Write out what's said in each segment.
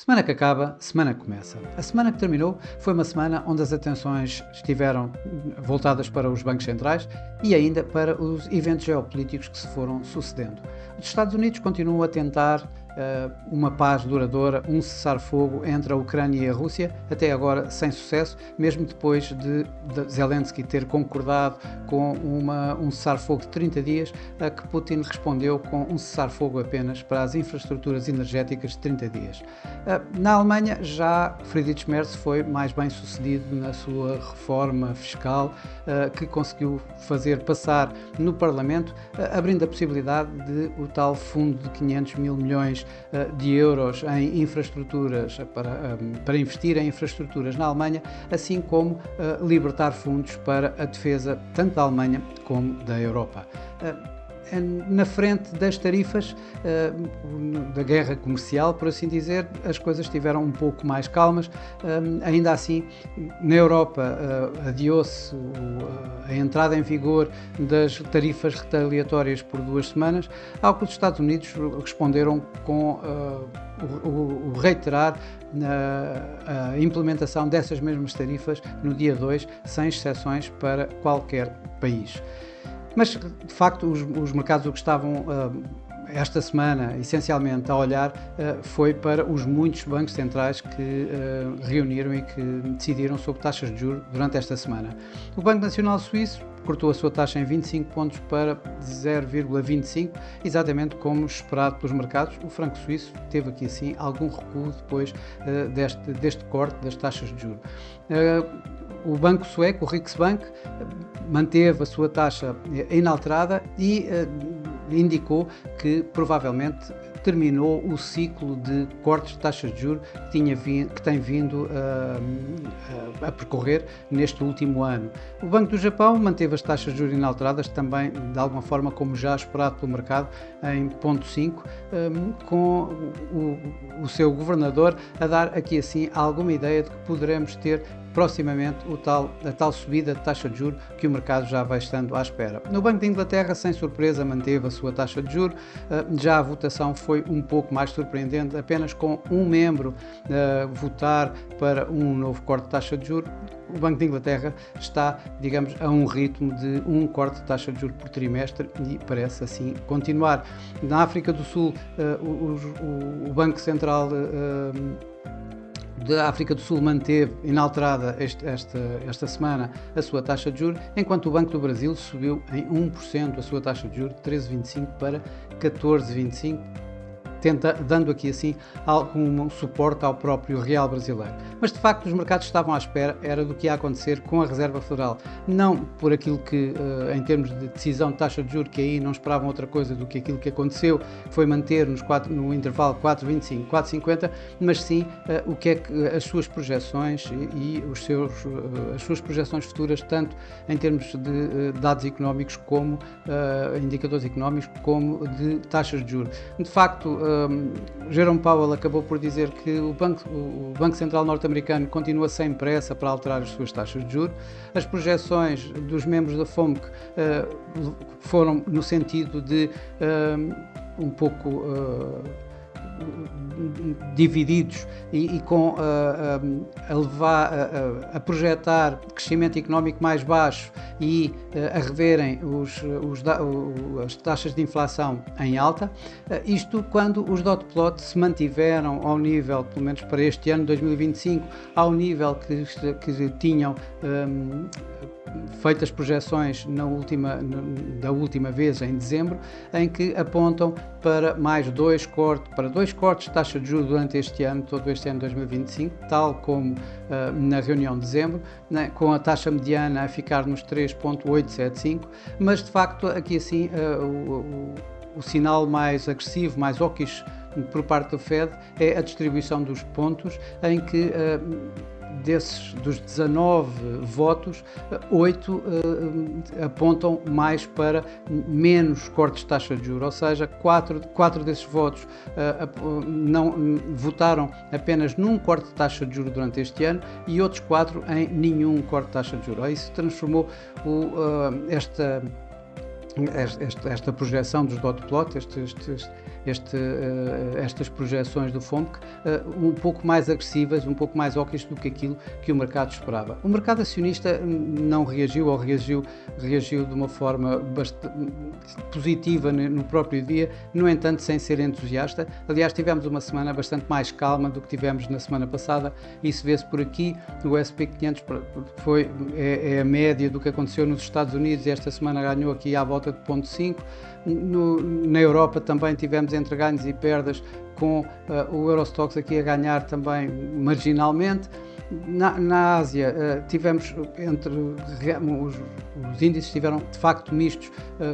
Semana que acaba, semana que começa. A semana que terminou foi uma semana onde as atenções estiveram voltadas para os bancos centrais e ainda para os eventos geopolíticos que se foram sucedendo. Os Estados Unidos continuam a tentar uma paz duradoura, um cessar-fogo entre a Ucrânia e a Rússia, até agora sem sucesso, mesmo depois de Zelensky ter concordado com um cessar-fogo de 30 dias, a que Putin respondeu com um cessar-fogo apenas para as infraestruturas energéticas de 30 dias. Na Alemanha, já Friedrich Merz foi mais bem sucedido na sua reforma fiscal, que conseguiu fazer passar no Parlamento, abrindo a possibilidade de o tal fundo de 500 mil milhões de euros em infraestruturas, para investir em infraestruturas na Alemanha, assim como libertar fundos para a defesa tanto da Alemanha como da Europa. Na frente das tarifas, da guerra comercial, por assim dizer, as coisas estiveram um pouco mais calmas. Ainda assim, na Europa, adiou-se a entrada em vigor das tarifas retaliatórias por 2 semanas, ao que os Estados Unidos responderam com o reiterar a implementação dessas mesmas tarifas no dia 2, sem exceções para qualquer país. Mas, de facto, os mercados o que estavam esta semana, essencialmente, a olhar foi para os muitos bancos centrais que reuniram e que decidiram sobre taxas de juros durante esta semana. O Banco Nacional Suíço cortou a sua taxa em 25 pontos para 0,25, exatamente como esperado pelos mercados. O franco suíço teve aqui, assim, algum recuo depois deste corte das taxas de juros. O banco sueco, o Riksbank, manteve a sua taxa inalterada e indicou que provavelmente terminou o ciclo de cortes de taxas de juros que tem vindo a percorrer neste último ano. O Banco do Japão manteve as taxas de juros inalteradas também, de alguma forma, como já esperado pelo mercado, em 0,5, com o seu governador a dar aqui assim alguma ideia de que poderemos ter proximamente a tal subida de taxa de juros que o mercado já vai estando à espera. No Banco de Inglaterra, sem surpresa, manteve a sua taxa de juros. Já a votação foi um pouco mais surpreendente, apenas com um membro votar para um novo corte de taxa de juros. O Banco de Inglaterra está, digamos, a um ritmo de um corte de taxa de juros por trimestre e parece assim continuar. Na África do Sul, o Banco Central da África do Sul manteve inalterada esta semana a sua taxa de juros, enquanto o Banco do Brasil subiu em 1% a sua taxa de juros, de 13,25 para 14,25, dando aqui assim algum suporte ao próprio real brasileiro. Mas de facto os mercados estavam à espera era do que ia acontecer com a Reserva Federal, não por aquilo que em termos de decisão de taxa de juros, que aí não esperavam outra coisa do que aquilo que aconteceu, que foi manter no intervalo 4,25, 4,50, mas sim o que é que as suas projeções e as suas projeções futuras, tanto em termos de dados económicos como indicadores económicos, como de taxas de juros. De facto, Jerome Powell acabou por dizer que o Banco Central norte-americano continua sem pressa para alterar as suas taxas de juros. As projeções dos membros da FOMC foram no sentido de um pouco divididos e com a projetar crescimento económico mais baixo e a reverem as taxas de inflação em alta, isto quando os dot plot se mantiveram ao nível, pelo menos para este ano 2025, ao nível que tinham feito as projeções da última vez, em dezembro, em que apontam para dois cortes de taxa de juros durante este ano, todo este ano 2025, tal como na reunião de dezembro, né, com a taxa mediana a ficar nos 3,875, mas de facto aqui assim o sinal mais agressivo, mais hawkish por parte do Fed é a distribuição dos pontos, em que dos 19 votos, 8 apontam mais para menos cortes de taxa de juros, ou seja, 4 desses votos votaram apenas num corte de taxa de juros durante este ano e outros 4 em nenhum corte de taxa de juros. Isso transformou esta projeção dos dot plot, estas projeções do FOMC um pouco mais agressivas, um pouco mais hawkish do que aquilo que o mercado esperava. O mercado acionista não reagiu ou reagiu de uma forma bastante positiva no próprio dia, no entanto sem ser entusiasta. Aliás, tivemos uma semana bastante mais calma do que tivemos na semana passada. Isso vê-se por aqui. O S&P 500 é a média do que aconteceu nos Estados Unidos e esta semana ganhou aqui à volta de 0,5. Na Europa também tivemos entre ganhos e perdas, com o Eurostoxx aqui a ganhar também marginalmente. Na Ásia tivemos os índices estiveram de facto mistos,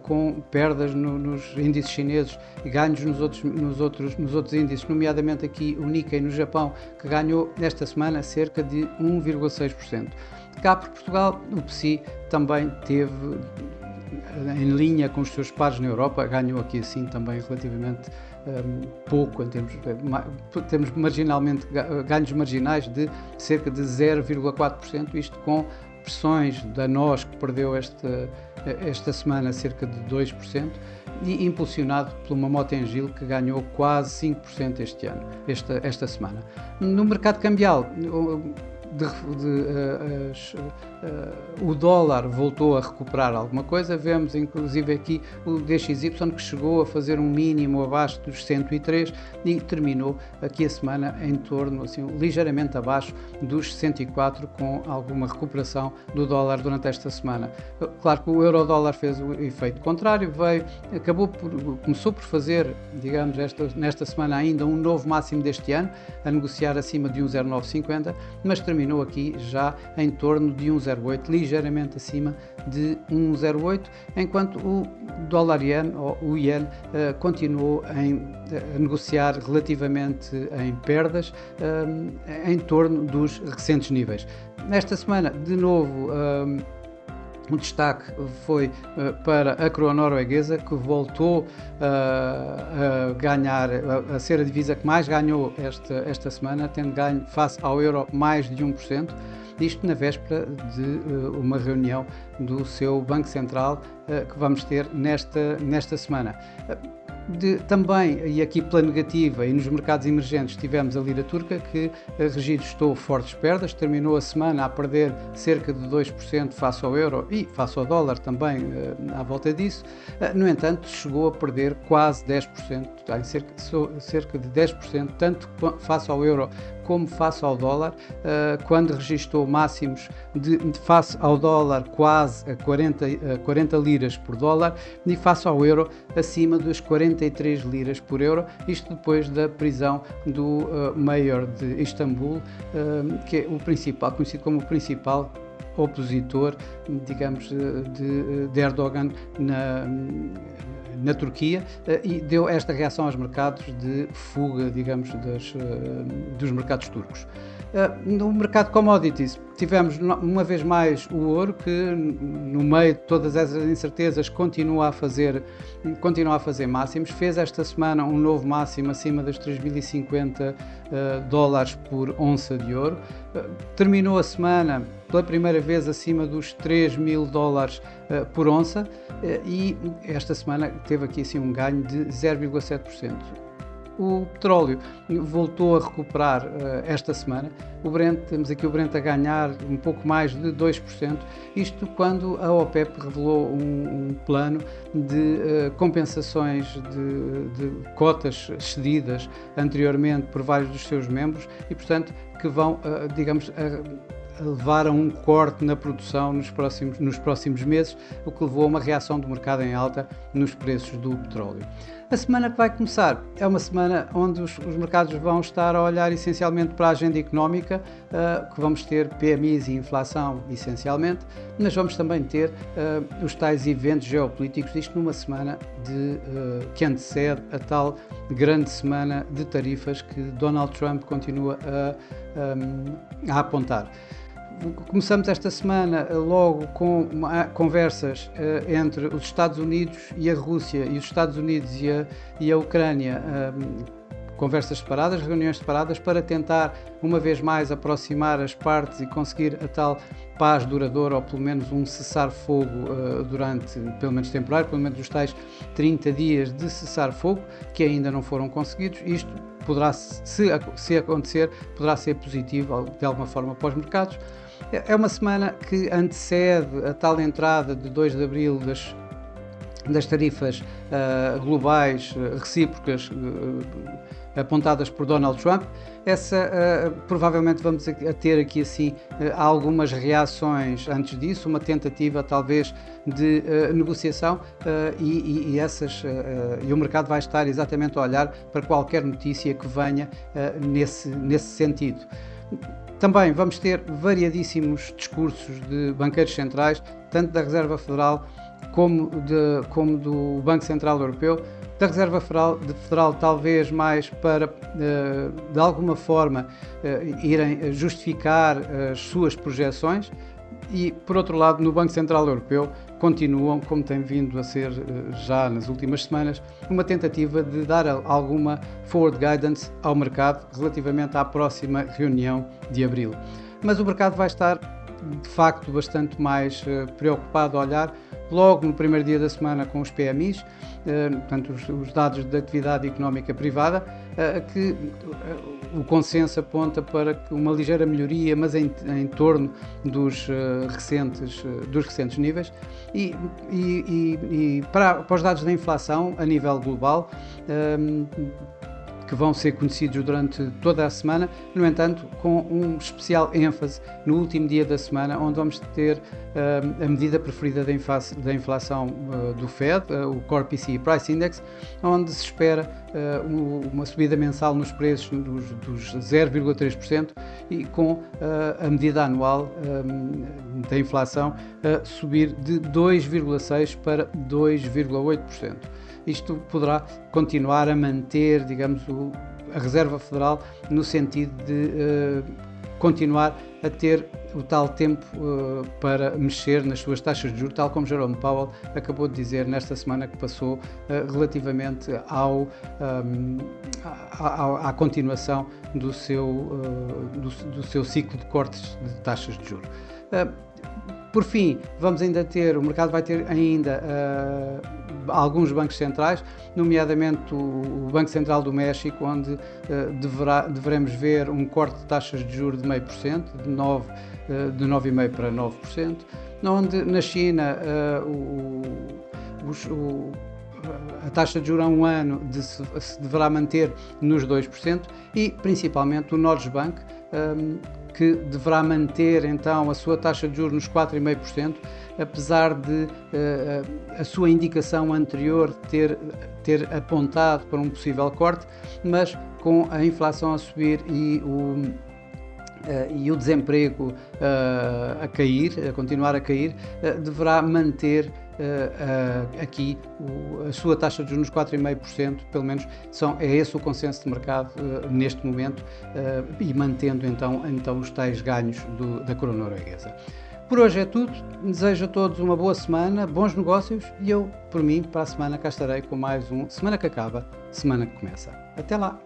com perdas nos índices chineses e ganhos nos outros índices, nomeadamente aqui o Nikkei no Japão, que ganhou esta semana cerca de 1,6%. Cá por Portugal, o PSI também teve em linha com os seus pares na Europa, ganhou aqui assim também relativamente pouco, temos marginalmente ganhos marginais de cerca de 0,4%, isto com pressões da NOS, que perdeu esta semana cerca de 2%, e impulsionado por uma Mota-Engil, que ganhou quase 5% esta semana. No mercado cambial, o dólar voltou a recuperar alguma coisa. Vemos inclusive aqui o DXY, que chegou a fazer um mínimo abaixo dos 103 e terminou aqui a semana em torno, assim, ligeiramente abaixo dos 104, com alguma recuperação do dólar durante esta semana. Claro que o euro-dólar fez o efeito contrário, começou por fazer, digamos, nesta semana ainda um novo máximo deste ano, a negociar acima de 1,0950, mas terminou aqui já em torno de 1,08, ligeiramente acima de 1,08, enquanto o dólar-iene, ou o iene, continuou a negociar relativamente em perdas, em torno dos recentes níveis. Nesta semana, de novo, o destaque foi para a coroa norueguesa, que voltou a ganhar, a ser a divisa que mais ganhou esta semana, tendo ganho face ao euro mais de 1%, isto na véspera de uma reunião do seu Banco Central que vamos ter nesta semana. Também, e aqui pela negativa, e nos mercados emergentes, tivemos a lira turca, que registrou fortes perdas, terminou a semana a perder cerca de 2% face ao euro e face ao dólar também, à volta disso. No entanto, chegou a perder quase 10%, cerca de 10%, tanto face ao euro como face ao dólar, quando registrou máximos de face ao dólar quase a 40 liras por dólar e face ao euro acima dos 43 liras por euro, isto depois da prisão do mayor de Istambul, que é o principal, conhecido como o principal opositor, digamos, de Erdogan na Turquia, e deu esta reação aos mercados de fuga, digamos, dos mercados turcos. No mercado commodities, tivemos uma vez mais o ouro, que no meio de todas essas incertezas continua a fazer máximos. Fez esta semana um novo máximo acima dos 3.050 dólares por onça de ouro. Terminou a semana pela primeira vez acima dos 3.000 dólares por onça, e esta semana teve aqui assim um ganho de 0,7%. O petróleo voltou a recuperar esta semana. Temos aqui o Brent a ganhar um pouco mais de 2%, isto quando a OPEP revelou um plano de compensações de cotas cedidas anteriormente por vários dos seus membros e, portanto, que vão, digamos, levar a um corte na produção nos próximos meses, o que levou a uma reação do mercado em alta nos preços do petróleo. A semana que vai começar é uma semana onde os mercados vão estar a olhar essencialmente para a agenda económica, que vamos ter PMIs e inflação essencialmente, mas vamos também ter os tais eventos geopolíticos, isto numa semana que antecede a tal grande semana de tarifas que Donald Trump continua a apontar. Começamos esta semana logo com conversas entre os Estados Unidos e a Rússia, e os Estados Unidos e a Ucrânia, conversas separadas, reuniões separadas, para tentar, uma vez mais, aproximar as partes e conseguir a tal paz duradoura, ou pelo menos um cessar-fogo durante, pelo menos temporário, pelo menos os tais 30 dias de cessar-fogo, que ainda não foram conseguidos. Isto poderá, se acontecer, poderá ser positivo de alguma forma para os mercados. É uma semana que antecede a tal entrada de 2 de Abril das tarifas globais recíprocas apontadas por Donald Trump. Provavelmente vamos a ter aqui assim algumas reações antes disso, uma tentativa talvez de negociação e o mercado vai estar exatamente a olhar para qualquer notícia que venha nesse sentido. Também vamos ter variadíssimos discursos de banqueiros centrais, tanto da Reserva Federal como do Banco Central Europeu. Da Reserva Federal talvez mais para, de alguma forma, irem justificar as suas projeções, e, por outro lado, no Banco Central Europeu continuam, como tem vindo a ser já nas últimas semanas, uma tentativa de dar alguma forward guidance ao mercado relativamente à próxima reunião de abril. Mas o mercado vai estar, de facto, bastante mais preocupado a olhar logo no primeiro dia da semana com os PMIs, portanto os dados de atividade económica privada, que o consenso aponta para uma ligeira melhoria, mas em torno dos recentes níveis, e para os dados da inflação a nível global, que vão ser conhecidos durante toda a semana, no entanto, com um especial ênfase no último dia da semana, onde vamos ter a medida preferida da inflação do Fed, o Core PCE Price Index, onde se espera uma subida mensal nos preços dos 0,3% e com a medida anual da inflação subir de 2,6% para 2,8%. Isto poderá continuar a manter, digamos, a Reserva Federal no sentido de continuar a ter o tal tempo para mexer nas suas taxas de juros, tal como Jerome Powell acabou de dizer nesta semana que passou relativamente à continuação do seu ciclo de cortes de taxas de juros. Por fim, o mercado vai ter ainda alguns bancos centrais, nomeadamente o Banco Central do México, onde deveremos ver um corte de taxas de juros de 0,5%, de 9,5% para 9%, onde na China a taxa de juros a um ano se deverá manter nos 2%, e principalmente o Norges-Bank, que deverá manter então a sua taxa de juros nos 4,5%, apesar de a sua indicação anterior ter apontado para um possível corte, mas com a inflação a subir e o desemprego a continuar a cair, deverá manter aqui a sua taxa de juros nos 4,5%, pelo menos é esse o consenso de mercado neste momento, e mantendo então os tais ganhos da coroa norueguesa. Por hoje é tudo, desejo a todos uma boa semana, bons negócios, e eu, por mim, para a semana cá estarei com mais Semana que Acaba, Semana que Começa. Até lá!